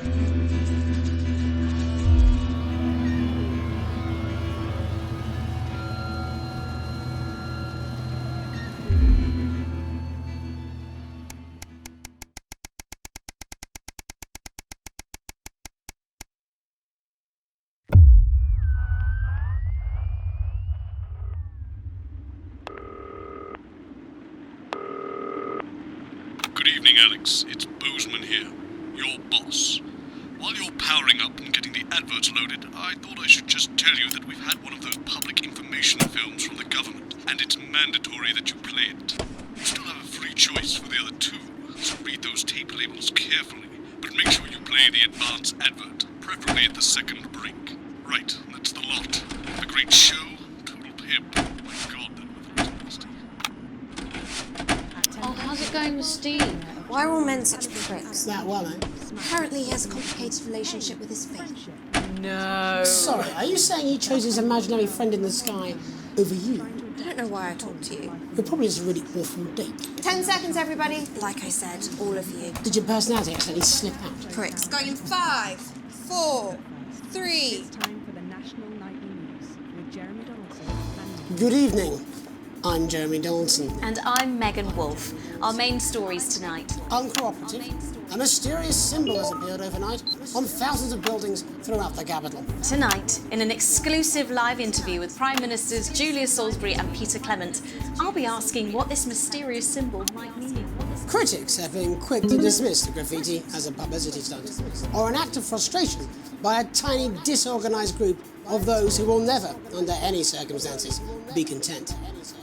Good evening, Alex. It's Bozeman here, your boss. While you're powering up and getting the adverts loaded, I thought I should just tell you that we've had one of those public information films from the government, and it's mandatory that you play it. You still have a free choice for the other two, so read those tape labels carefully, but make sure you play the advance advert, preferably at the second break. Right, that's the lot. A great show, total pimp. My God, that weather is nasty. Oh, how's it going with Steve? Why are all men such pricks? That well, eh? Apparently he has a complicated relationship with his fate. No. Sorry, are you saying he chose his imaginary friend in the sky over you? I don't know why I talked to you. You're probably just a really awful date. 10 seconds, everybody. Like I said, all of you. Did your personality accidentally slip out? Pricks. Going in 5, 4, 3. Time for the National Nightly News with Jeremy Donaldson. Good evening. I'm Jeremy Donaldson. And I'm Megan Wolfe. Our main stories tonight. Uncooperative. A mysterious symbol has appeared overnight on thousands of buildings throughout the capital. Tonight, in an exclusive live interview with Prime Ministers Julia Salisbury and Peter Clement, I'll be asking what this mysterious symbol might mean. Critics have been quick to dismiss the graffiti as a publicity stunt, or an act of frustration by a tiny, disorganised group of those who will never, under any circumstances, be content.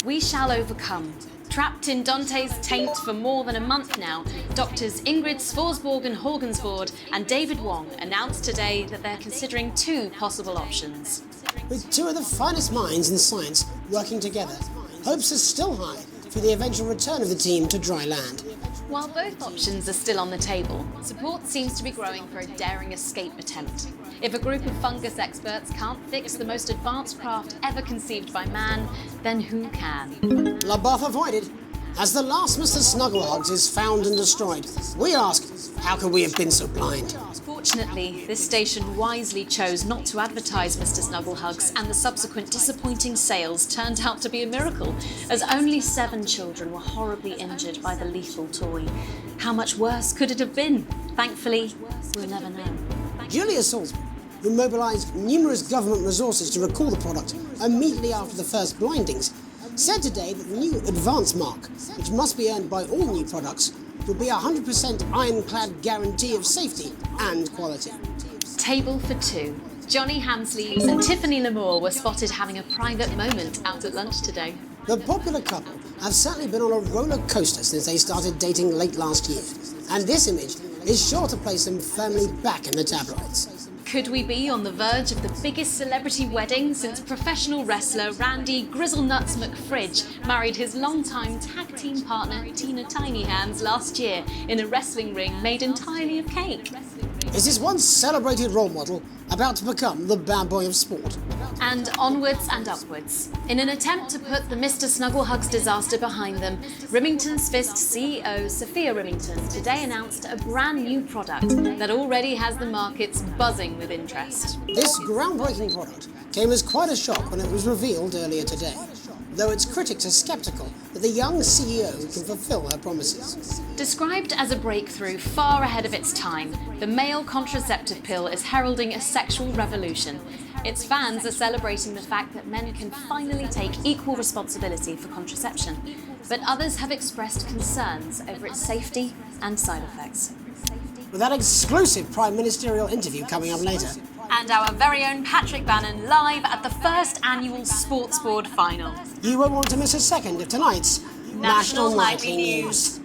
We shall overcome. Trapped in Dante's taint for more than a month now, doctors Ingrid Svorsborg-Horgensvoord and David Wong announced today that they're considering two possible options. With two of the finest minds in science working together, hopes are still high for the eventual return of the team to dry land. While both options are still on the table, support seems to be growing for a daring escape attempt. If a group of fungus experts can't fix the most advanced craft ever conceived by man, then who can? Laboff avoided. As the last Mr. Snugglehugs is found and destroyed, we ask, how could we have been so blind? Fortunately, this station wisely chose not to advertise Mr. Snugglehugs, and the subsequent disappointing sales turned out to be a miracle, as only 7 children were horribly injured by the lethal toy. How much worse could it have been? Thankfully, we'll never know. Julia Salisbury, who mobilised numerous government resources to recall the product immediately after the first blindings, said today that the new advance mark, which must be earned by all new products, will be a 100% ironclad guarantee of safety and quality. Table for 2. Johnny Hamsleeves and Tiffany Lamour were spotted having a private moment out at lunch today. The popular couple have certainly been on a roller coaster since they started dating late last year, and this image is sure to place them firmly back in the tabloids. Could we be on the verge of the biggest celebrity wedding since professional wrestler Randy Grizzlenuts McFridge married his longtime tag team partner Tina Tiny Hands last year in a wrestling ring made entirely of cake? Is this once celebrated role model about to become the bad boy of sport? And onwards and upwards. In an attempt to put the Mr. Snugglehugs disaster behind them, Remington's Fist CEO Sophia Remington today announced a brand new product that already has the markets buzzing with interest. This groundbreaking product came as quite a shock when it was revealed earlier today, though its critics are sceptical that the young CEO can fulfill her promises. Described as a breakthrough far ahead of its time, the male contraceptive pill is heralding a sexual revolution. Its fans are celebrating the fact that men can finally take equal responsibility for contraception, but others have expressed concerns over its safety and side effects. With that exclusive Prime Ministerial interview coming up later. And our very own Patrick Bannon live at the first annual Sports Board final. You won't want to miss a second of tonight's National Nightly News.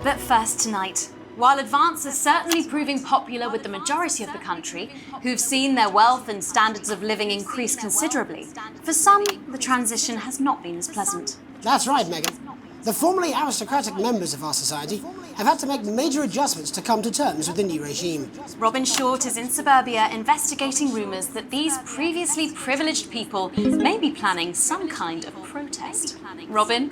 But first tonight, While Advance is certainly proving popular with the majority of the country, who've seen their wealth and standards of living increase considerably, for some, the transition has not been as pleasant. That's right, Megan. The formerly aristocratic members of our society have had to make major adjustments to come to terms with the new regime. Robin Short is in suburbia investigating rumours that these previously privileged people may be planning some kind of protest. Robin?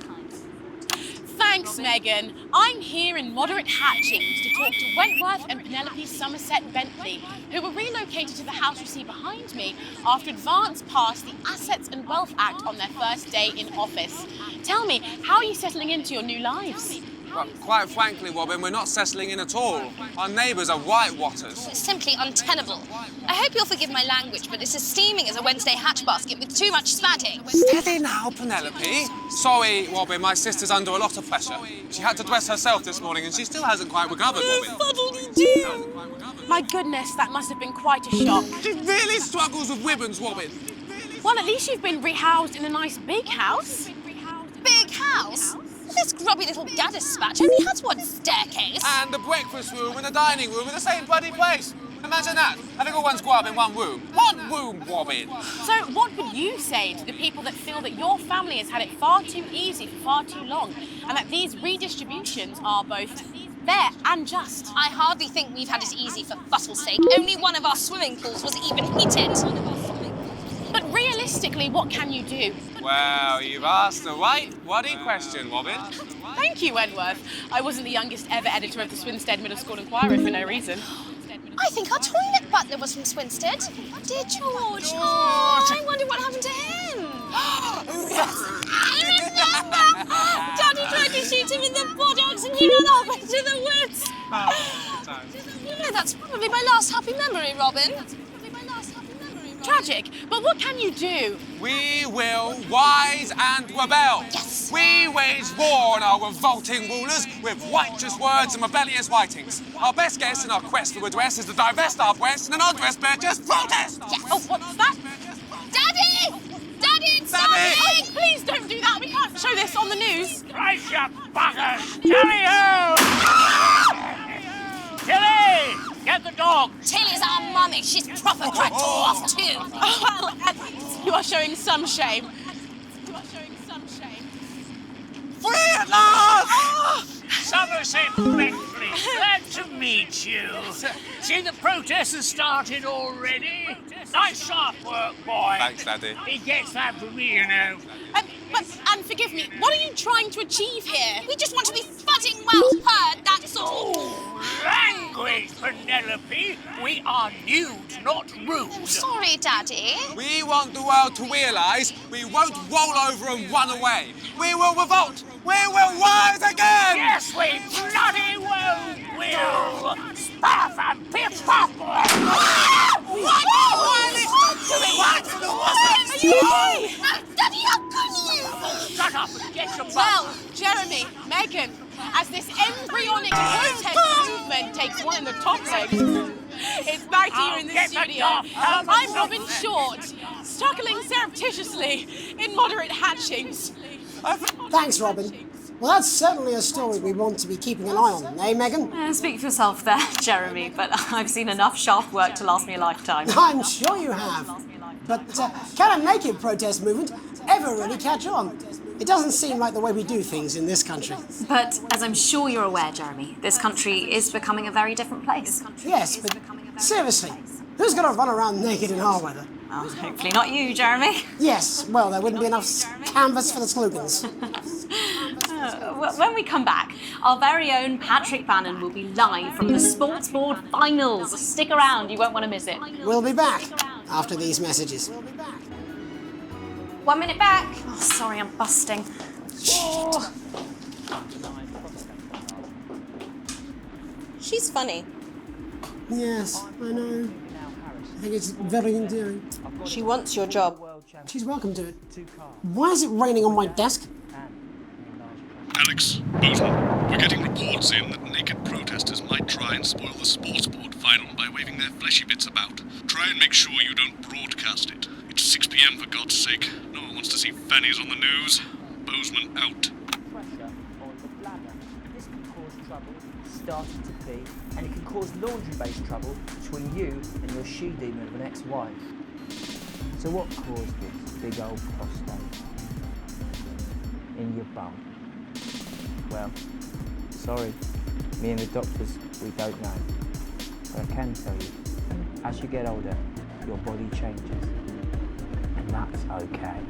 Thanks, Megan. I'm here in Moderate Hatchings to talk to Wentworth and Penelope Somerset Bentley, who were relocated to the house you see behind me after Advance passed the Assets and Wealth Act on their first day in office. Tell me, how are you settling into your new lives? Well, quite frankly, Robin, we're not settling in at all. Our neighbours are whitewatters. It's simply untenable. I hope you'll forgive my language, but it's as steaming as a Wednesday hatch basket with too much spatting. Steady now, Penelope. Sorry, Robin, my sister's under a lot of pressure. She had to dress herself this morning and she still hasn't quite recovered, Robin. Fuddle-dee-doo! My goodness, that must have been quite a shock. She really struggles with ribbons, Robin. Well, at least you've been rehoused in a nice big house. Big house? This grubby little gaddis spatch only has one staircase. And the breakfast room and the dining room in the same bloody place. Imagine that, having all one's grub in one room. One room, Robin. So what would you say to the people that feel that your family has had it far too easy for far too long, and that these redistributions are both fair and just? I hardly think we've had it easy for fussle's sake. Only one of our swimming pools was even heated. But realistically, what can you do? Well, you've asked the right bloody question, Robin. Thank you, Wentworth. I wasn't the youngest ever editor of the Swinstead Middle School Inquirer for no reason. I think our toilet butler was from Swinstead. Dear George. Oh, I wonder what happened to him. I remember! Daddy tried to shoot him in the buttocks and he ran off into the woods. You know, that's probably my last happy memory, Robin. Tragic, but what can you do? We will rise and rebel. Yes. We wage war on our revolting rulers with righteous words and rebellious writings. Our best guess in our quest for redress is to divest our breasts and an undressed just protest. Yes. Oh, what's that? Daddy! Daddy, it's Oh, something! please don't do that. We can't show this on the news. Right, you buggers! Tilly ho! Tilly! Get the dog! Tilly's our mummy. She's proper cracked all off too. Well, at least you are showing some shame. You are showing some shame. Free at last! Somerset Bentley, glad to meet you. See, the protest has started already. Nice sharp work, boy. Thanks, Daddy. He gets that from me, you know. And forgive me, what are you trying to achieve here? We just want to be footing well heard, that's all. Language, Penelope. We are nude, not rude. Sorry, Daddy. We want the world to realise we won't roll over and run away. We will revolt. We will rise again. Yes, we bloody well will. Stuff and piff pop. What? Daddy, how could you? Shut up and get your butt. Well, Jeremy, Megan, as this embryonic protest movement takes one in the top legs, it's back to you in the Get the studio. dog. I'm Robin Short, struggling surreptitiously in Moderate Hatchings. Thanks, Robin. Well, that's certainly a story we want to be keeping an eye on, eh, Megan? Speak for yourself there, Jeremy, but I've seen enough sharp work to last me a lifetime. I'm sure you have. But can a naked protest movement ever really catch on? It doesn't seem like the way we do things in this country. But as I'm sure you're aware, Jeremy, this country is becoming a very different place. Yes, but seriously, who's going to run around naked in our weather? Well, hopefully not you, Jeremy. Yes, well, there wouldn't be enough canvas for the slogans. When we come back, our very own Patrick Bannon will be live from the Sports Board Finals. Stick around, you won't want to miss it. We'll be back after these messages. 1 minute back. Oh, sorry, I'm busting. Oh. She's funny. Yes, I know. I think it's very endearing. She wants your job. She's welcome to it. Why is it raining on my desk? Alex, Boozman, we're getting reports in that naked protesters might try and spoil the sports board final by waving their fleshy bits about. Try and make sure you don't broadcast it. It's 6 p.m. for God's sake. No one wants to see fannies on the news. Boozman out. starting to pee, and it can cause laundry-based trouble between you and your she-demon of an ex-wife. So what caused this big old prostate in your bum? Well, sorry, me and the doctors, we don't know. But I can tell you, as you get older, your body changes, and that's okay.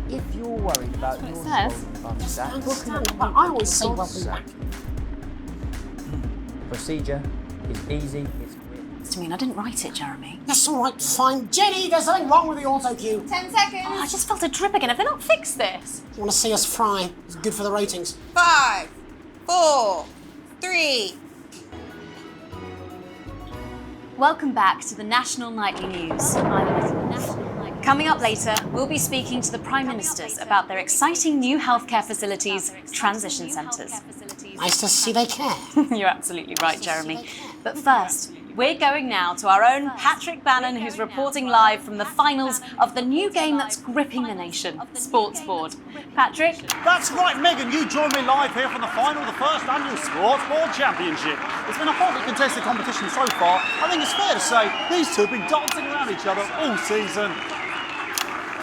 If you're worried about your swollen bum sack, I always say well black. Procedure is easy, it's quick. I mean, I didn't write it, Jeremy. That's all right, fine. Jenny, there's something wrong with the auto cue. 10 seconds. Oh, I just felt a drip again. Have they not fixed this? You want to see us fry? It's good for the ratings. 5, 4, 3. Welcome back to the National Nightly News. Coming up later, we'll be speaking to the Prime Ministers about their exciting new healthcare facilities, transition centres. Nice to see they care. You're absolutely right, Jeremy. But first, we're going now to our own Patrick Bannon, who's reporting live from the finals of the new game that's gripping the nation, Sports Board. Patrick? That's right, Megan. You join me live here from the final of the first annual Sports Board Championship. It's been a hotly contested competition so far. I think it's fair to say these two have been dancing around each other all season.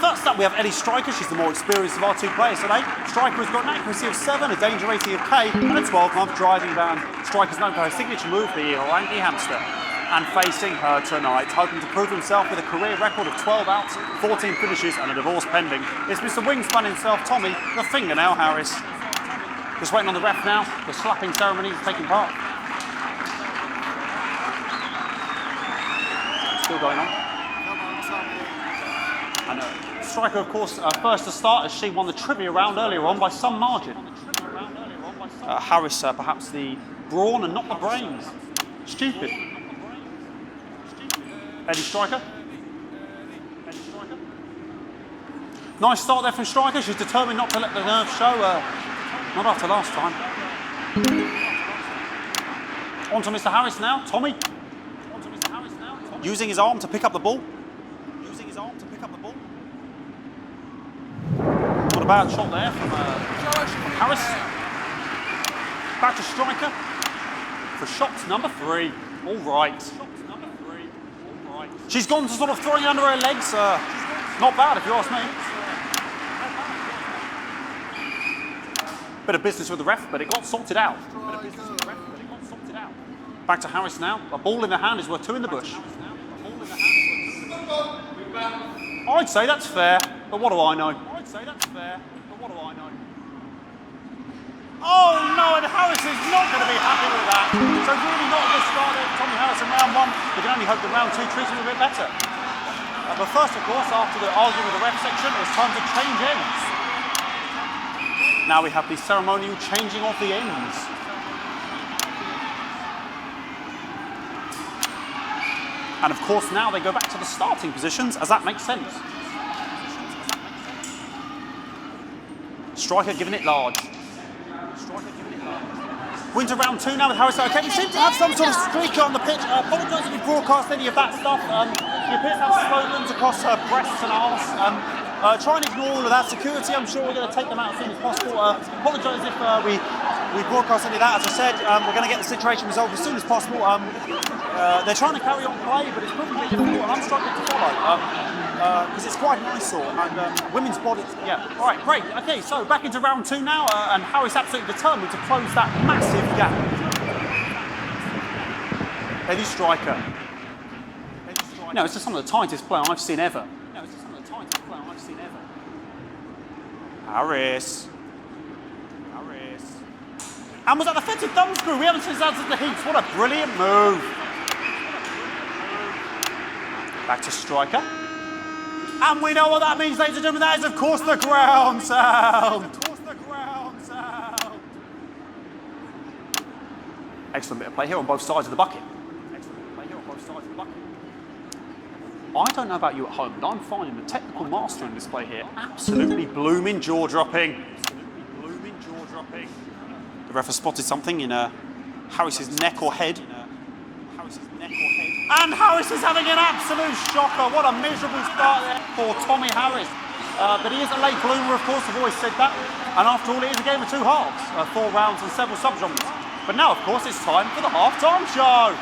First up, we have Ellie Striker. She's the more experienced of our two players today. Striker has got an accuracy of 7, a danger rating of K, and a 12-month driving ban. Striker's known for her signature move, the Orangi Hamster. And facing her tonight, hoping to prove himself with a career record of 12 outs, 14 finishes, and a divorce pending, it's Mr. Wingspan himself, Tommy, the Fingernail Harris. Just waiting on the ref now. The slapping ceremony is taking part. Still going on. And Striker, of course, first to start as she won the trivia round earlier on by some margin. Harris, perhaps the brawn and not the brains. Stupid. Eddie Striker. Nice start there from Striker. She's determined not to let the nerves show. Not after last time. On to Mr. Harris now. Tommy. Using his arm to pick up the ball. Not a bad shot there from Harris. Back to Striker for shot number 3. All right. She's gone to sort of throwing it under her legs. Not bad if you ask me. Bit of business with the ref, but it got sorted out. Back to Harris now. A ball in the hand is worth 2 in the bush. I'd say that's fair, but what do I know? Oh no, and Harris is not going to be happy with that. So really not a good start there for Tommy Harris in round 1. We can only hope that round 2 treats him a bit better. But first, of course, after the arguing with the ref section, it's time to change ends. Now we have the ceremonial changing of the ends. And of course now they go back to the starting positions, as that makes sense. Striker giving it large. Winter round 2 now with Harris. Okay, we seem to have some sort of streaker on the pitch. Apologise if we broadcast any of that stuff. She appears to have slogans across her breasts and arse. Try and ignore all of that. Security, I'm sure we're going to take them out as soon as possible. Apologise if we broadcast any of that. As I said, we're going to get the situation resolved as soon as possible. They're trying to carry on play, but it's proving a bit difficult, and I'm struggling to follow. Because it's quite an eyesore, and women's bodies, yeah. All right, great. Okay, so back into round 2 now, and Harris absolutely determined to close that massive gap. Eddie Striker. No, it's just some of the tightest play I've seen ever. Harris. And was that the fetid thumb screw? We haven't seen that since the heats. What a brilliant move. Back to Striker. And we know what that means, ladies and gentlemen. That is, of course, the ground sound. Excellent bit of play here on both sides of the bucket. I don't know about you at home, but I'm finding the technical master in this play here absolutely blooming jaw-dropping. The ref has spotted something in Harris's neck or head. And Harris is having an absolute shocker. What a miserable start there for Tommy Harris. But he is a late bloomer, of course, I've always said that. And after all, it is a game of two halves, 4 rounds and several subgenres. But now, of course, it's time for the half-time show.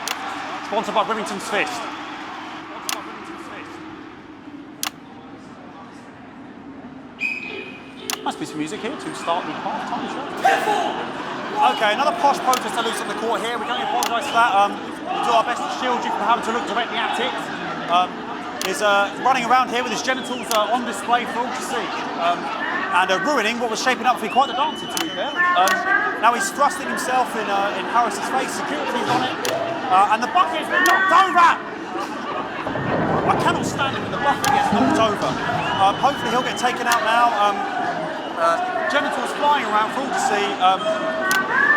Sponsored by Remington's Fist. Must be some music here to start the half-time show. Okay, another posh protester loose on the court here. We can only apologise for that. We'll do our best to shield you from having to look directly at it. He's running around here with his genitals on display for all to see. And ruining what was shaping up to be quite the dancer, to be fair. Now he's thrusting himself in Harris's face. Security's on it. And the bucket's been knocked over! I cannot stand it when the bucket gets knocked over. Hopefully he'll get taken out now. Genitals flying around for all to see.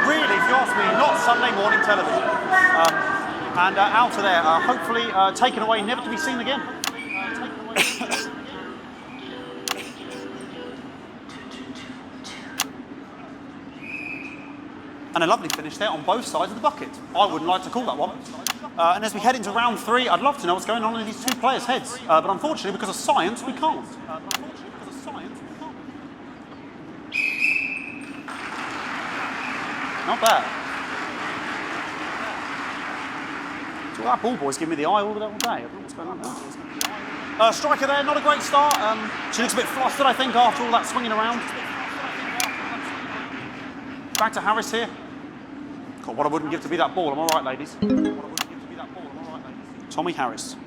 Really, if you ask me, not Sunday morning television. And out of there, hopefully taken away, never to be seen again. And a lovely finish there on both sides of the bucket. I wouldn't like to call that one. And as we head into round 3, I'd love to know what's going on in these two players' heads. But unfortunately, because of science, we can't. Not bad. So that ball boy's giving me the eye all day. I don't know what's going on there. Striker there, not a great start. She looks a bit flustered, I think, after all that swinging around. Back to Harris here. God, what I wouldn't give to be that ball. Am I right, ladies? Tommy Harris.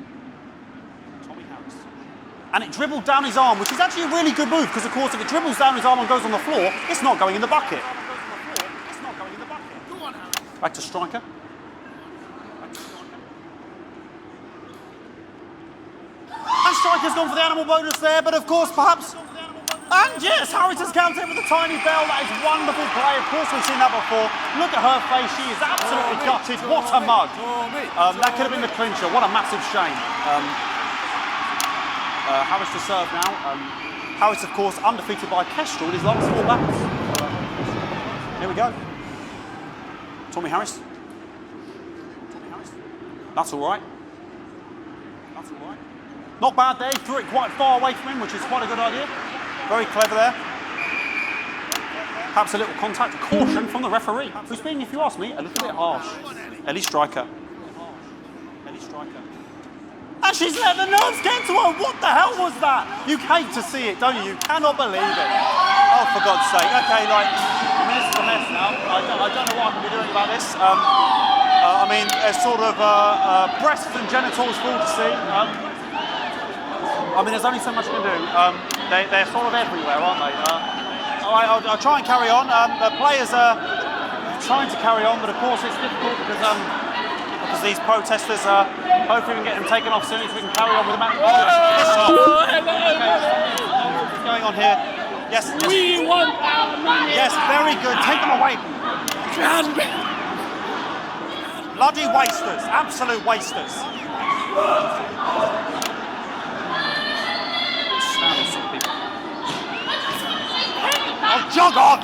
And it dribbled down his arm, which is actually a really good move, because, of course, if it dribbles down his arm and goes on the floor, it's not going in the bucket. Back to striker. And striker's gone for the animal bonus there, but of course, perhaps... And yes, Harris has counted with a tiny bell. That is wonderful play. Of course, we've seen that before. Look at her face. She is absolutely gutted. What a mug. That could have been the clincher. What a massive shame. Harris to serve now. Harris, of course, undefeated by Kestrel in his last 4 battles. Here we go. Tommy Harris. That's all right. Not bad there. He threw it quite far away from him, which is quite a good idea. Very clever there. Perhaps a little contact. Caution from the referee, who's being, if you ask me, a little bit harsh. Ellie Striker. And she's let the nerves get to her. What the hell was that? You hate to see it, don't you? You cannot believe it. Oh, for God's sake. Okay, like, I mean, this is a mess now. I don't know what I can be doing about this. I mean, there's sort of breasts and genitals for all to see. I mean, there's only so much you can do. They're sort of everywhere, aren't they? I'll try and carry on. The players are trying to carry on, but of course it's difficult because these protesters hopefully we can get them taken off soon so we can carry on with the match. What's going on here? Yes. We want our money. Yes, very good. Take them away. Bloody wasters. Absolute wasters. Oh, jog on!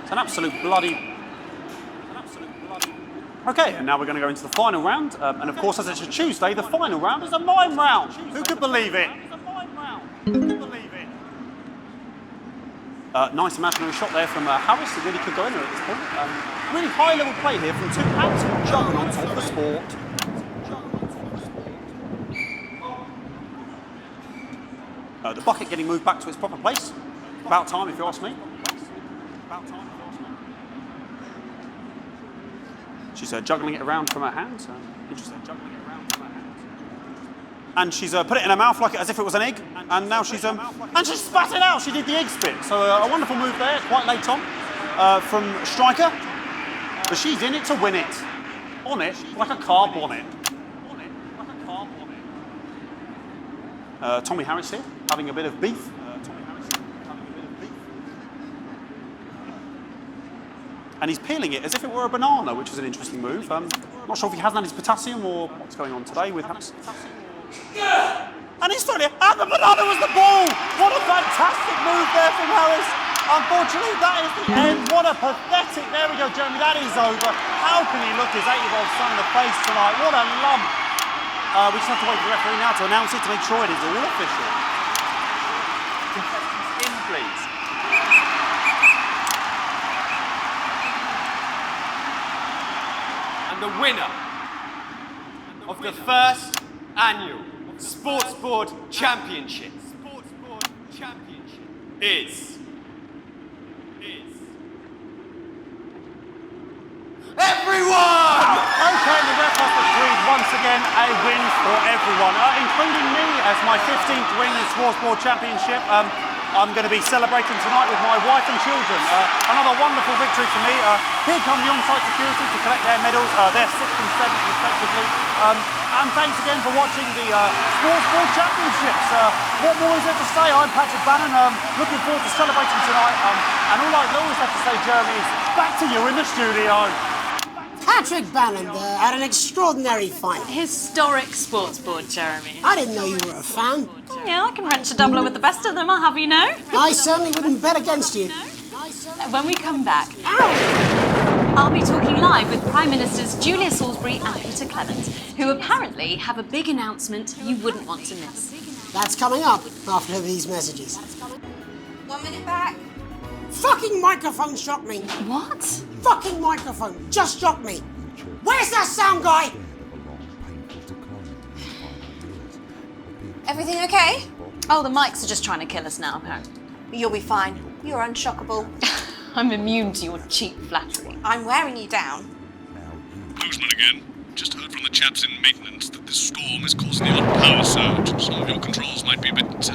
It's an absolute bloody... Okay, and now we're going to go into the final round. And of course, as it's a Tuesday, the final round is a mime round. Who could believe it? Nice imaginary shot there from Harris. It really could go anywhere at this point. Really high-level play here from 2 absolute juggernauts of the sport. The bucket getting moved back to its proper place. About time, if you ask me. She's juggling it around from her hands. Interesting. And she's put it in her mouth like as if it was an egg. And now she's and she spat it out. She did the egg spit. So a wonderful move there, quite late on, from Striker. But she's in it to win it. On it like a car bonnet. Tommy Harris here, having a bit of beef. And he's peeling it as if it were a banana, which is an interesting move. Not sure if he hasn't had his potassium or what's going on today with Harris. And he's throwing it, and the banana was the ball! What a fantastic move there from Harris. Unfortunately, that is the end. What a pathetic, there we go, Jeremy, that is over. How can he look his 8-year-old son in the face tonight? What a lump. We just have to wait for the referee now to announce it to make sure it is all official. Contestants in, please. And the winner of the first annual Sports Board Championship is everyone! Okay, the ref has agreed once again a win for everyone, including me as my 15th win in Sports Board Championship. I'm going to be celebrating tonight with my wife and children. Another wonderful victory for me. Here come the on-site security to collect their medals. They're 6th and 7th respectively. And thanks again for watching the Sports Board Championships. What more is there to say? I'm Patrick Bannon. Looking forward to celebrating tonight. And all I always have to say, Jeremy, is back to you in the studio. Patrick Bannon there had an extraordinary final. Historic sports board, Jeremy. I didn't know you were a fan. Yeah, I can wrench a doubler with the best of them, I'll have you know. I certainly wouldn't bet against you. When we come back, I'll be talking live with Prime Ministers Julia Salisbury and Peter Clement, who apparently have a big announcement you wouldn't want to miss. That's coming up after these messages. 1 minute back. Fucking microphone shocked me. What? Fucking microphone just shocked me. Where's that sound guy? Everything okay? Oh, the mics are just trying to kill us now, apparently. You'll be fine. You're unshockable. I'm immune to your cheap flattery. I'm wearing you down. Boozman again. Just heard from the chaps in maintenance that this storm is causing the odd power surge. Some of your controls might be a bit,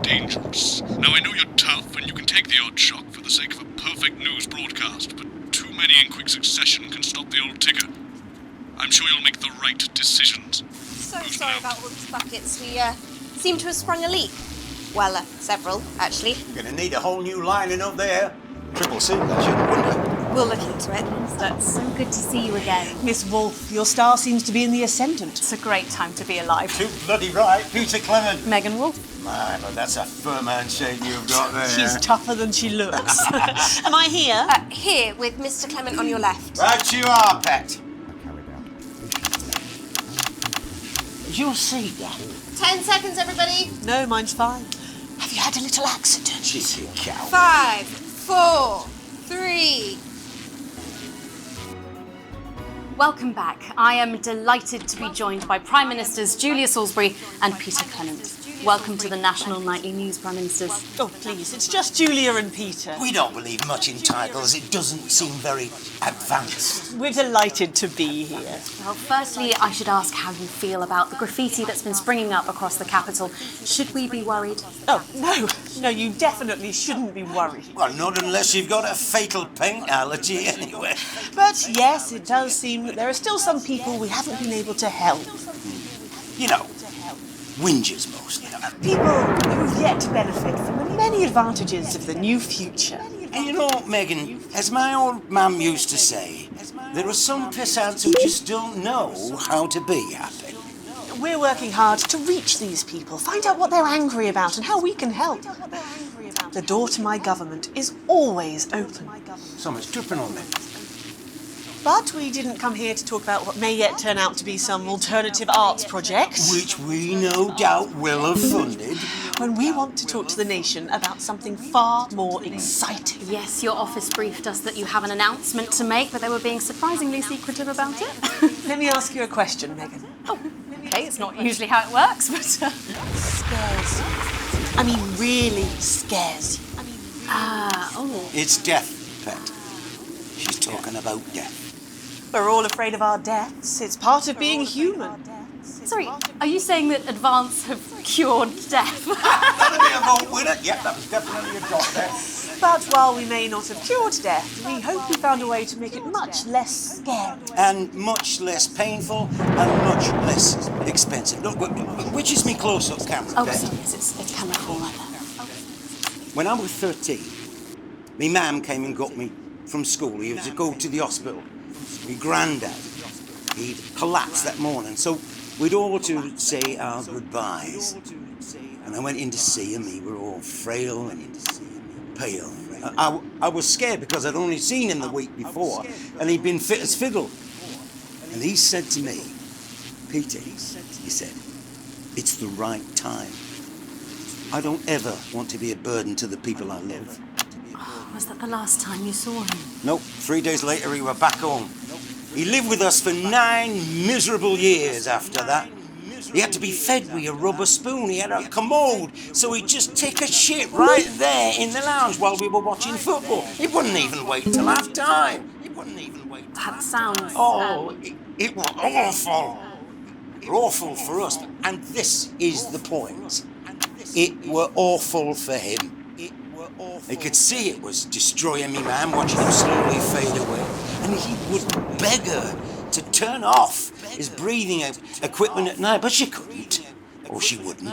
dangerous. Now, I know you're tough and you can take the odd shock for the sake of a perfect news broadcast, but too many in quick succession can stop the old ticker. I'm sure you'll make the right decisions. So sorry about all these buckets. We, seem to have sprung a leak. Well, several, actually. You're gonna need a whole new lining up there. Triple C, I shouldn't wonder. We'll look into it. That's so good to see you again. Miss Wolfe, your star seems to be in the ascendant. It's a great time to be alive. Too bloody right, Peter Clement. Megan Wolfe. My, but that's a firm handshake you've got there. She's tougher than she looks. Am I here? Here, with Mr. Clement on your left. Right you are, Pet. Is your seat down? 10 seconds, everybody. No, mine's fine. Have you had a little accident? Cheeky cow. 5, 4, 3. Welcome back. I am delighted to be joined by Prime Ministers Julia Salisbury and Peter Clement. Welcome to the National Nightly News, Prime Ministers. Oh, please, it's just Julia and Peter. We don't believe much in titles. It doesn't seem very advanced. We're delighted to be here. Well, firstly, I should ask how you feel about the graffiti that's been springing up across the capital. Should we be worried? Oh, no, you definitely shouldn't be worried. Well, not unless you've got a fatal paint allergy anyway. But yes, it does seem that there are still some people we haven't been able to help. You know, whingers mostly. People who've yet to benefit from the many advantages of the new future. And you know, Megan, as my old mum used to say, there are some pissants who just don't know how to be happy. We're working hard to reach these people, find out what they're angry about and how we can help. The door to my government is always open. Someone's tripping on me. But we didn't come here to talk about what may yet turn out to be some alternative arts project. Which we no doubt will have funded. When we want to talk to the nation about something far more exciting. Yes, your office briefed us that you have an announcement to make, but they were being surprisingly secretive about it. Let me ask you a question, Megan. Oh, okay, it's not usually how it works, but... Scares you. I mean, really scares you. It's death, Pet. She's talking about death. We're all afraid of our deaths. It's part of being human. Sorry, are you saying that Advance have cured death? That'll be a vote winner. Yep, that was definitely a dot there. But while we may not have cured death, we hope we found a way to make it much less scary. And much less painful and much less expensive. Look, which is me close-up camera, Oh, Pet? sorry, it's camera 4 like that. When I was 13, my mum came and got me from school. He was to go to the hospital. My granddad, he'd collapsed that morning, so we'd all to say our goodbyes. And I went in to see him. He were all frail and pale. I was scared because I'd only seen him the week before, and he'd been fit as fiddle. And he said to me, Peter, he said, it's the right time. I don't ever want to be a burden to the people I love. Was that the last time you saw him? Nope, 3 days later he were back home. He lived with us for 9 miserable years after that. He had to be fed with a rubber spoon. He had a commode, so he'd just take a shit right there in the lounge while we were watching football. He wouldn't even wait till half time. That sounds... It was awful. Awful for us. And this is the point. It were awful for him. I could see it was destroying me, man, watching him slowly fade away. And he would beg her to turn off his breathing equipment at night, but she couldn't. Or she wouldn't.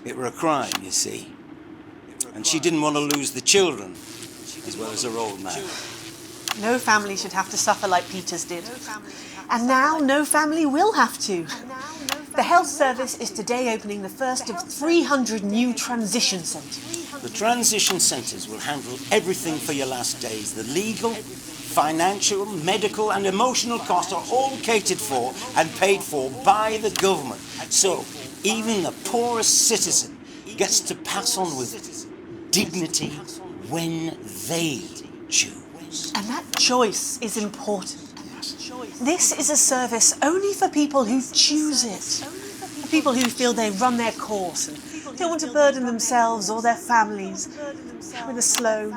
It were a crime, you see. And she didn't want to lose the children, as well as her old man. No family should have to suffer like Peter's did. And now no family will have to. The health service is today opening the first of 300 new transition centres. The transition centres will handle everything for your last days. The legal, financial, medical and emotional costs are all catered for and paid for by the government. So even the poorest citizen gets to pass on with dignity when they choose. And that choice is important. This is a service only for people who choose it. For people who feel they run their course and don't want to burden themselves or their families with a slow,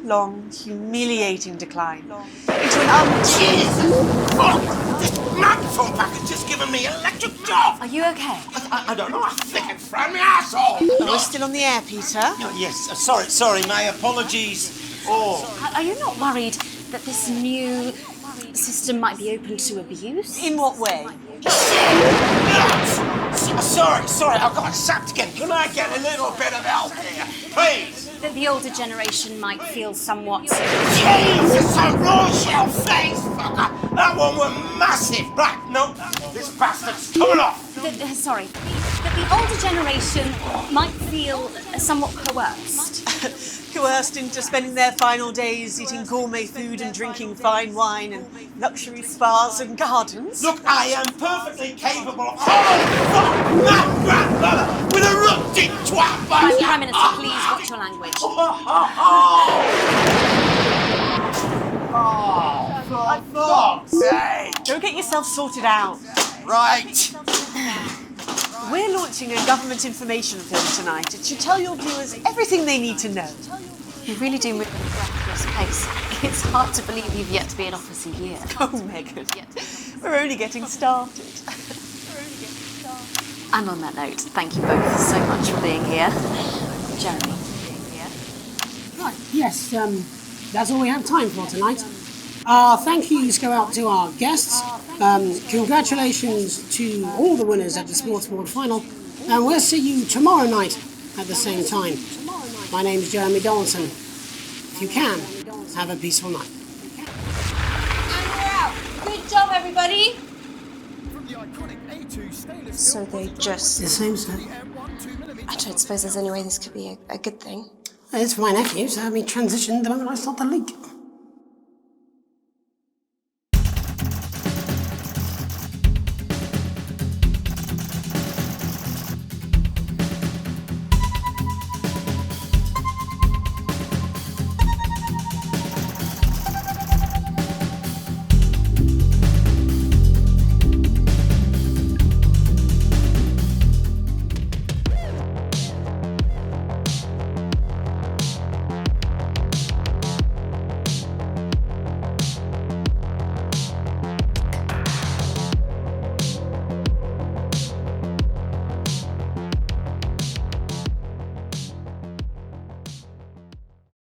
long, humiliating decline into an Jesus! Fuck! This microphone pack has just given me electric shock! Are you okay? I don't know, I think it fried my asshole! We're still on the air, Peter. No, yes, sorry, my apologies. Are you not worried that this new system might be open to abuse? In what way? Sorry, I've got sapped again. Can I get a little bit of help here, please? That the older generation might feel somewhat... Jesus, a Rochelle face fucker! That one was massive! Right, no, this bastard's coming off! Sorry. That the older generation might feel somewhat coerced. Coerced into spending their final days eating gourmet food and drinking fine wine and luxury spas and gardens. Look, I am perfectly capable of... Oh, fuck! My grandmother with a rutting twat by... Prime Minister, please watch your language. For fuck's sake! Go get yourself sorted out. Right. We're launching a government information film tonight. It should tell your viewers everything they need to know. You really do move at a breathless pace. It's hard to believe you've yet to be in office a year. Oh, Megan, we're only getting started. And on that note, thank you both so much for being here. Jeremy. Right, yes, that's all we have time for tonight. Thank yous go out to our guests. Congratulations to all the winners at the Sports Board Final. And we'll see you tomorrow night at the same time. My name's Jeremy Donaldson. If you can, have a peaceful night. And we're out. Good job, everybody. So they just... The same, sir. I don't suppose there's any way this could be a good thing. It's my nephew, so I transitioned the moment I saw the leak.